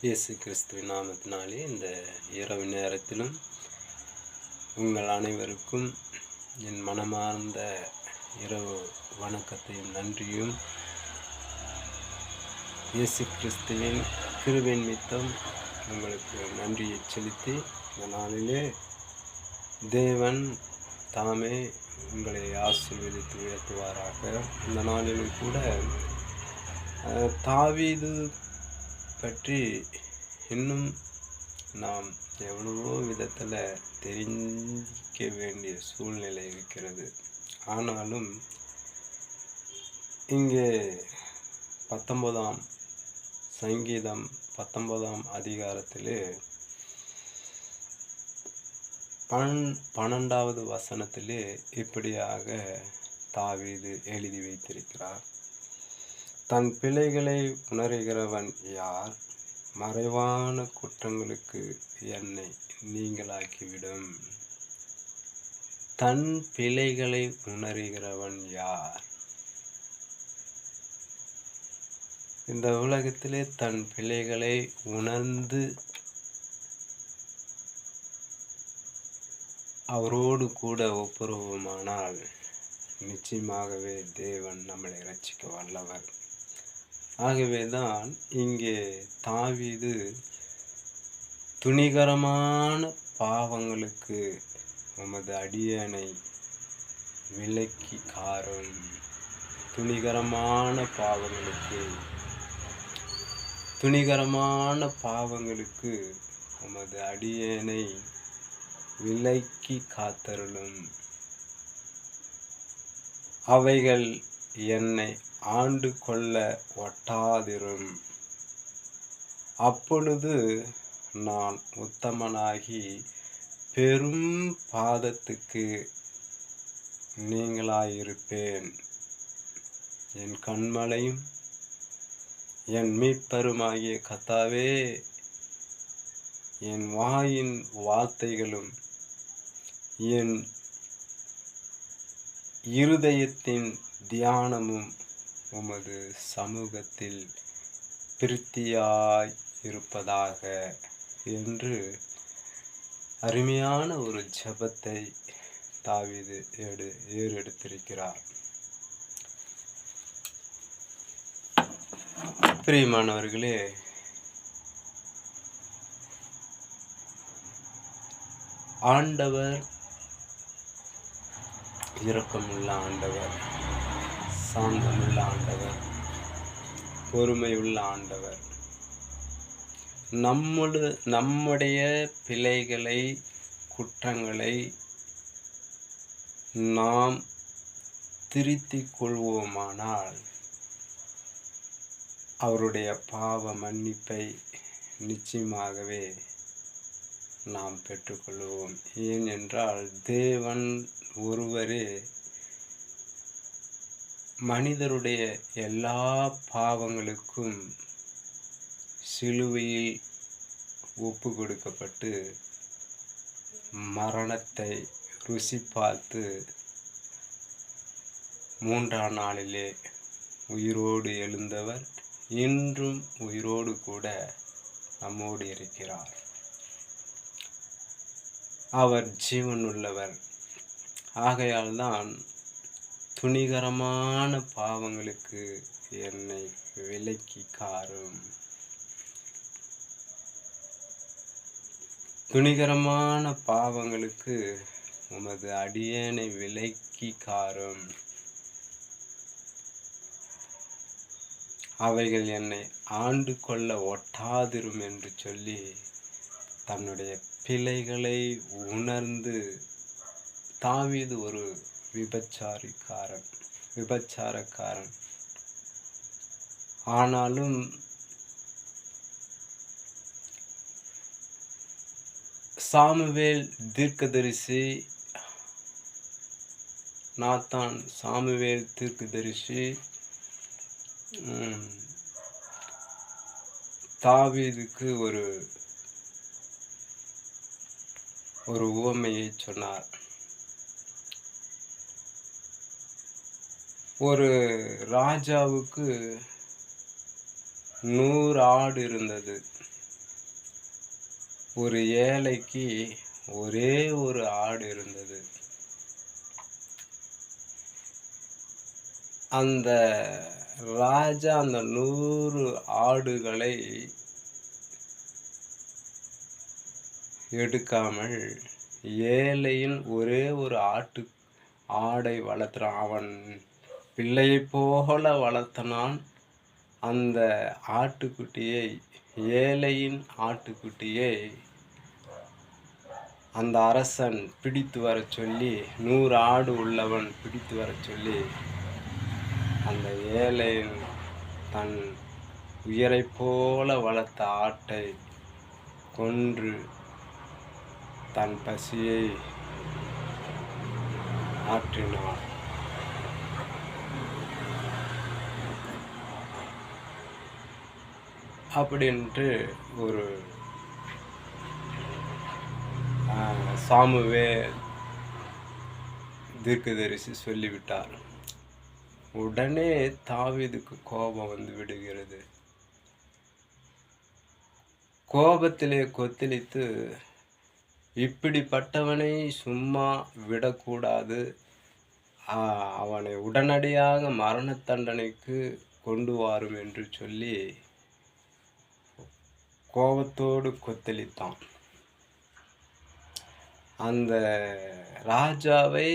இயேசு கிறிஸ்துவின் நாமத்தினாலே இந்த இரவு நேரத்திலும் உங்கள் அனைவருக்கும் என் மனமார்ந்த இரவு வணக்கத்தையும் நன்றியும் இயேசு கிறிஸ்துவின் கிருபை நிமித்தம் உங்களுக்கு நன்றியை செலுத்தி இந்த நாளிலே தேவன் தாமே உங்களை ஆசீர்வதித்து உயர்த்துவாராக. இந்த நாளிலும் கூட தாவீது பற்றி இன்னும் நாம் எவ்வளவோ விதத்தில் தெரிஞ்சிக்க வேண்டிய சூழ்நிலை இருக்கிறது. ஆனாலும் இங்கே 19ஆம் சங்கீதம் 19ஆம் அதிகாரத்திலே 12வது வசனத்திலே இப்படியாக தாவீது எழுதி வைத்திருக்கிறார். தன் பிழைகளை உணர்கிறவன் யார்? மறைவான குற்றங்களுக்கு என்னை நீங்களாக்கிவிடும். தன் பிழைகளை உணர்கிறவன் யார்? இந்த உலகத்திலே தன் பிழைகளை உணர்ந்து அவரோடு கூட ஒப்புரவுமானால் நிச்சயமாகவே தேவன் நம்மளை ரட்சிக்க வல்லவர். ஆகவேதான் இங்கே தாவீது துணிகரமான பாவங்களுக்கு உமது அடியேனை விலக்கி காரும். துணிகரமான பாவங்களுக்கு உமது அடியேனை விலக்கி காத்தருளும். அவைகள் என்னை ஆண்டு கொள்ள ஒட்டாதிரும். அப்பொழுது நான் உத்தமனாகி பெரும் பாதத்துக்கு நீங்களாயிருப்பேன். என் கண்மலையும் என் மீட்பருமாகிய கர்த்தாவே, என் வாயின் வார்த்தைகளும் என் இருதயத்தின் தியானமும் உமது சமூகத்தில் பிரித்தியாய் இருப்பதாக என்று அருமையான ஒரு ஜெபத்தை தாவீது ஏறெடுத்திருக்கிறார். பிரியமானவர்களே, ஆண்டவர் இரக்கமுள்ள ஆண்டவர், சாந்தமுள்ள ஆண்டவர், பொறுமையுள்ள ஆண்டவர். நம்முடைய பிழைகளை, குற்றங்களை நாம் திருத்திக் கொள்வோமானால் அவருடைய பாவ மன்னிப்பை நிச்சயமாகவே நாம் பெற்றுக்கொள்வோம். ஏனென்றால் தேவன் ஒருவரே மனிதருடைய எல்லா பாவங்களுக்கும் சிலுவையில் ஒப்பு கொடுக்கப்பட்டு மரணத்தை ருசி பார்த்து 3ஆம் நாளிலே உயிரோடு எழுந்தவர் இன்றும் உயிரோடு கூட நம்மோடு இருக்கிறார். அவர் ஜீவனுள்ளவர். ஆகையால் தான் துணிகரமான பாவங்களுக்கு என்னை விலக்கி காரும். துணிகரமான பாவங்களுக்கு உமது அடியேனை விலக்கி காரும். அவைகள் என்னை ஆண்டு கொள்ள ஒட்டாதிரும் என்று சொல்லி தன்னுடைய பிழைகளை உணர்ந்து தாவீது ஒரு விபச்சாரக்காரன். ஆனாலும் சாமுவேல் தீர்க்கதரிசி, நாத்தான் சாமுவேல் தீர்க்கதரிசி தாவீதுக்கு ஒரு உவமையை சொன்னார். ஒரு ராஜாவுக்கு 100 ஆடு இருந்தது. ஒரு ஏழைக்கு ஒரே ஒரு ஆடு இருந்தது. அந்த ராஜா அந்த 100 ஆடுகளை எடுக்காமல் ஏழையின் ஒரே ஒரு ஆடை வளர்த்தான். அவன் பிள்ளையைப் போல வளர்த்தனான். அந்த ஆட்டுக்குட்டியை, ஏழையின் ஆட்டுக்குட்டியை அந்த அரசன் பிடித்து வரச் சொல்லி, 100 ஆடு உள்ளவன் பிடித்து வரச் சொல்லி, அந்த ஏழையின் தன் உயிரைப் போல வளர்த்த ஆட்டை கொன்று தன் பசியை ஆற்றினான். அப்படின்ட்டு ஒரு சாமுவேல் தீர்க்கதரிசி சொல்லிவிட்டார். உடனே தாவீதுக்கு கோபம் வந்து விடுகிறது. கோபத்திலே கொத்தளித்து, இப்படிப்பட்டவனை சும்மா விடக்கூடாது, அவனை உடனடியாக மரண தண்டனைக்கு கொண்டு வாரும் என்று சொல்லி கோபத்தோடு கொத்தளித்தான். அந்த ராஜாவை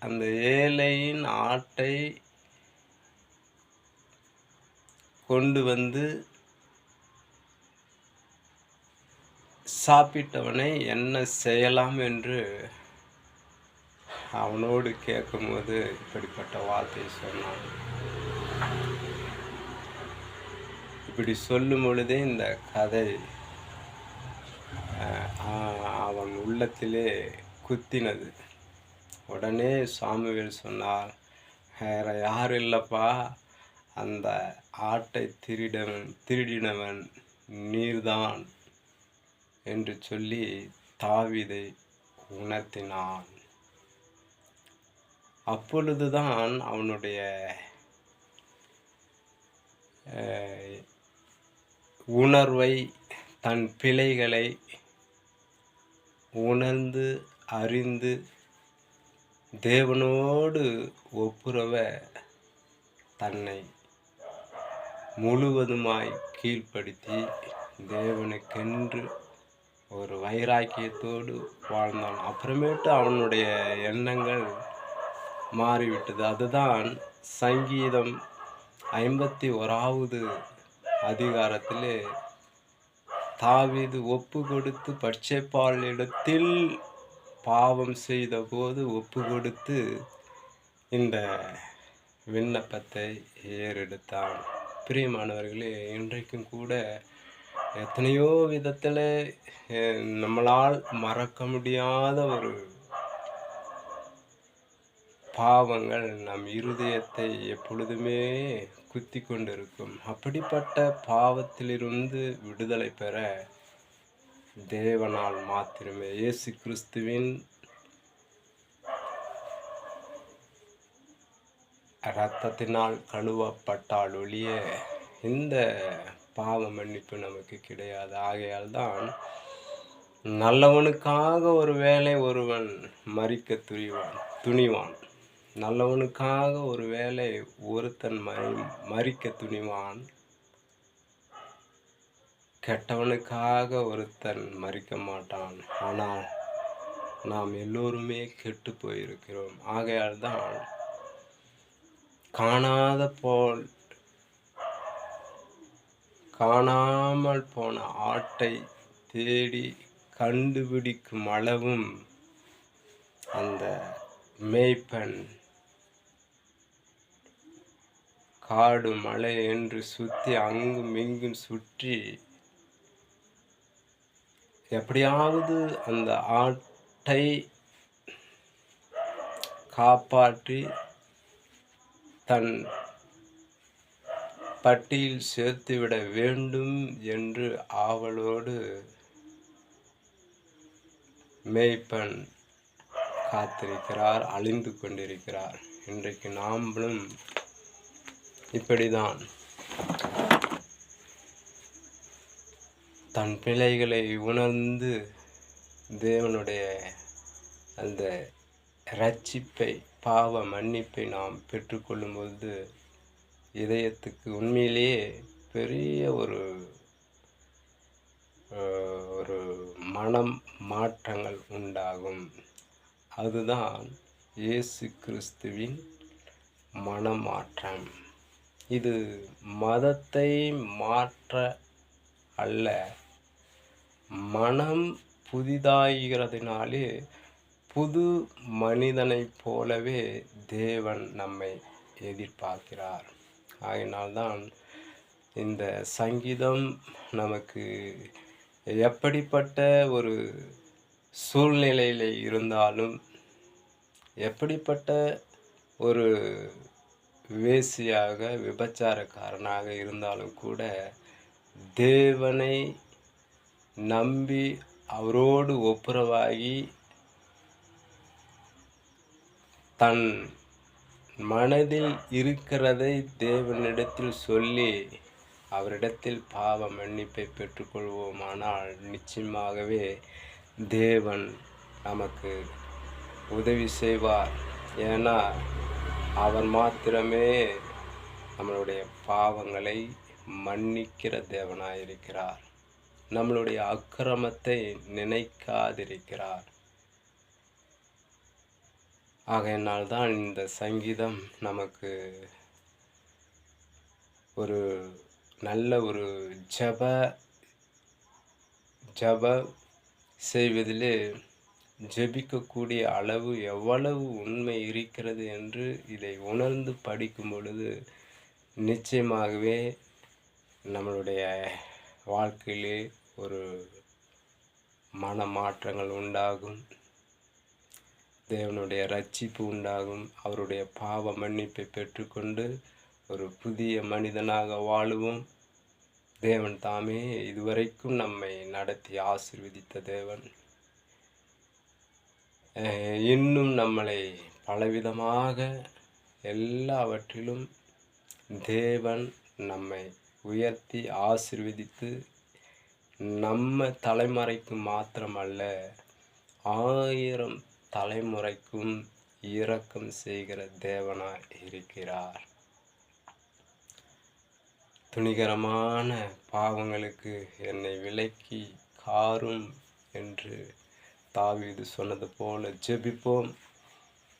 அந்த ஏழையின் ஆட்டை கொண்டு வந்து சாப்பிட்டவனை என்ன செய்யலாம் என்று அவனோடு கேட்கும்போது இப்படிப்பட்ட வார்த்தை சொன்னான். இப்படி சொல்லும் பொழுதே இந்த கதை அவன் உள்ளத்திலே குத்தினது. உடனே சாமுவேல் சொன்னார், வேற யாரும் இல்லப்பா, அந்த ஆட்டை திருடினவன் நீர்தான் என்று சொல்லி தாவீதை உணர்த்தினான். அப்பொழுதுதான் அவனுடைய உணர்வை, தன் பிழைகளை உணர்ந்து அறிந்து தேவனோடு ஒப்புரவ தன்னை முழுவதுமாய் கீழ்ப்படுத்தி தேவனுக்கென்று ஒரு வைராக்கியத்தோடு வாழ்ந்தான். அப்புறமேட்டு அவனுடைய எண்ணங்கள் மாறிவிட்டது. அதுதான் சங்கீதம் 51வது அதிகாரத்திலே தாவீது ஒப்பு கொடுத்து பட்சேபாளிடத்தில் பாவம் செய்த போது ஒப்பு கொடுத்து இந்த விண்ணப்பத்தை ஏறெடுத்தான். பிரியமானவர்களே, இன்றைக்கும் கூட எத்தனையோ விதத்தில் நம்மளால் மறக்க முடியாத ஒரு பாவங்கள் நம் இருதயத்தை எப்பொழுதுமே குத்தி கொண்டிருக்கும். அப்படிப்பட்ட பாவத்திலிருந்து விடுதலை பெற தேவனால் மாத்திரமே, இயேசு கிறிஸ்துவின் இரத்தத்தினால் கழுவப்பட்டால் ஒழிய இந்த பாவ மன்னிப்பு நமக்கு கிடையாது. ஆகையால் தான் நல்லவனுக்காக ஒரு வேளை ஒருவன் மரிக்க துணிவான். நல்லவனுக்காக ஒரு வேளை ஒருத்தன் மரிக்க துணிவான். கெட்டவனுக்காக ஒருத்தன் மரிக்க மாட்டான். ஆனால் நாம் எல்லோருமே கெட்டு போயிருக்கிறோம். ஆகையால் தான் காணாமல் போன ஆட்டை தேடி கண்டுபிடிக்கும் அளவும் அந்த மேய்ப்பன் காடு மலை என்று சுற்றி அங்கும் இங்கும் சுற்றி எப்படியாவது அந்த ஆட்டை காப்பாற்றி தன் பட்டியில் சேர்த்துவிட வேண்டும் என்று ஆவலோடு மேய்ப்பன் காத்திருக்கிறார், அழிந்து கொண்டிருக்கிறார். இன்றைக்கு நாமளும் இப்படிதான் தன் பிழைகளை உணர்ந்து தேவனுடைய அந்த இரட்சிப்பை, பாவ மன்னிப்பை நாம் பெற்றுக்கொள்ளும் பொழுது இதயத்துக்கு உண்மையிலேயே பெரிய ஒரு மனம் மாற்றங்கள் உண்டாகும். அதுதான் இயேசு கிறிஸ்துவின் மனமாற்றம். இது மதத்தை மாற்ற அல்ல, மனம் புதிதாகிறதினாலே புது மனிதனைப் போலவே தேவன் நம்மை எதிர்பார்க்கிறார். ஆகையினால்தான் இந்த சங்கீதம் நமக்கு எப்படிப்பட்ட ஒரு சூழ்நிலையில் இருந்தாலும், எப்படிப்பட்ட ஒரு வேசியாக விபச்சாரக்காரனாக இருந்தாலும் கூட தேவனை நம்பி அவரோடு ஒப்புரவாகி தன் மனதில் இருக்கிறதை தேவனிடத்தில் சொல்லி அவரிடத்தில் பாவ மன்னிப்பை பெற்றுக்கொள்வோமானால் நிச்சயமாகவே தேவன் நமக்கு உதவி செய்வார். ஏன்னா அவர் மாத்திரமே நம்மளுடைய பாவங்களை மன்னிக்கிற தேவனாயிருக்கிறார். நம்மளுடைய அக்கிரமத்தை நினைக்காதிருக்கிறார். ஆகையினால்தான் இந்த சங்கீதம் நமக்கு ஒரு நல்ல ஒரு ஜெப செய்வதிலே ஜெபிக்கக்கூடிய அளவு எவ்வளவு உண்மை இருக்கிறது என்று இதை உணர்ந்து படிக்கும் பொழுது நிச்சயமாகவே நம்மளுடைய வாழ்க்கையிலே ஒரு மனமாற்றங்கள் உண்டாகும், தேவனுடைய இரட்சிப்பு உண்டாகும், அவருடைய பாவ மன்னிப்பை பெற்றுக்கொண்டு ஒரு புதிய மனிதனாக வாழுவோம். தேவன் தாமே இதுவரைக்கும் நம்மை நடத்தி ஆசீர்வதித்த தேவன் இன்னும் நம்மளை பலவிதமாக எல்லாவற்றிலும் தேவன் நம்மை உயர்த்தி ஆசீர்வதித்து நம்ம தலைமுறைக்கு மாத்திரமல்ல 1000 தலைமுறைக்கும் இரக்கம் செய்கிற தேவனாய் இருக்கிறார். துணிகரமான பாவங்களுக்கு என்னை விலக்கி காரும் என்று தாவீது சொன்னது போல ஜெபிப்போம்.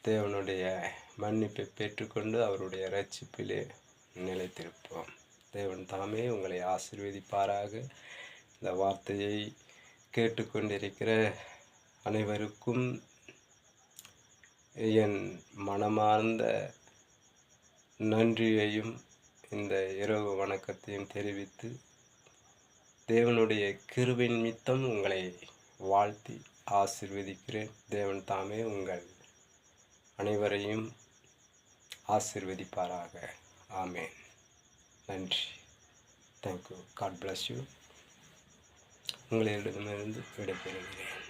தேவனுடைய மன்னிப்பை பெற்றுக்கொண்டு அவருடைய இரட்சிப்பிலே நிலைத்திருப்போம். தேவன் தாமே உங்களை ஆசீர்வதிப்பாராக. இந்த வார்த்தையை கேட்டுக்கொண்டிருக்கிற அனைவருக்கும் என் மனமார்ந்த நன்றியையும் இந்த இரவு வணக்கத்தையும் தெரிவித்து தேவனுடைய கிருபை நிமித்தம் உங்களை வாழ்த்தி ஆசீர்வதிக்கிறேன். தேவன் தாமே உங்கள் அனைவரையும் ஆசீர்வதிப்பாராக. ஆமென். நன்றி. தேங்க்யூ. God bless you. உங்களிடமிருந்து விடைபெறுகிறேன்.